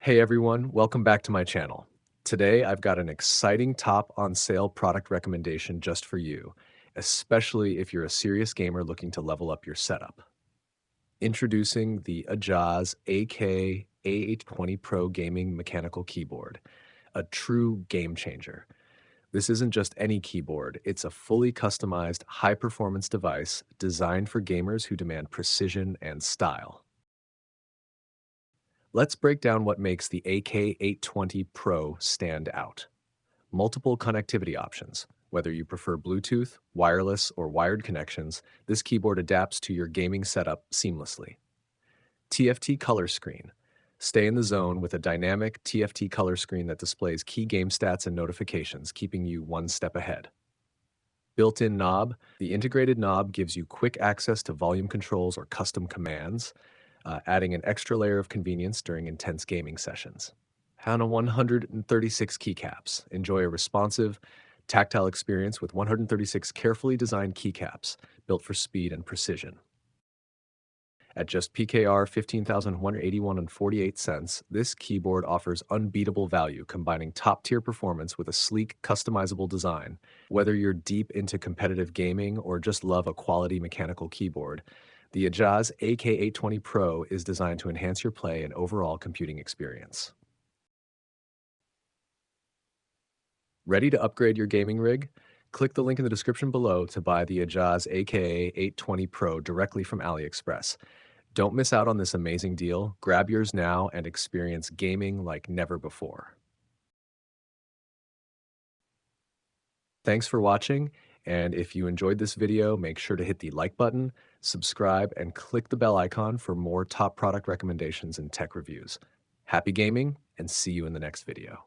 Hey everyone, welcome back to my channel. Today I've got an exciting top on sale product recommendation just for you, especially if you're a serious gamer looking to level up your setup. Introducing the Ajazz AK820 Pro Gaming Mechanical Keyboard, a true game changer. This isn't just any keyboard, it's a fully customized, high performance device designed for gamers who demand precision and style. Let's break down what makes the AK820 Pro stand out. Multiple connectivity options. Whether you prefer Bluetooth, wireless, or wired connections, this keyboard adapts to your gaming setup seamlessly. TFT color screen. Stay in the zone with a dynamic TFT color screen that displays key game stats and notifications, keeping you one step ahead. Built-in knob. The integrated knob gives you quick access to volume controls or custom commands, adding an extra layer of convenience during intense gaming sessions. And a 136 keycaps. Enjoy a responsive, tactile experience with 136 carefully designed keycaps built for speed and precision. At just PKR 15,181 and 48 cents, this keyboard offers unbeatable value, combining top-tier performance with a sleek, customizable design. Whether you're deep into competitive gaming or just love a quality mechanical keyboard, the Ajazz AK820 Pro is designed to enhance your play and overall computing experience. Ready to upgrade your gaming rig? Click the link in the description below to buy the Ajazz AK820 Pro directly from AliExpress. Don't miss out on this amazing deal. Grab yours now and experience gaming like never before. Thanks for watching, and if you enjoyed this video, make sure to hit the like button, subscribe, and click the bell icon for more top product recommendations and tech reviews. Happy gaming, and see you in the next video.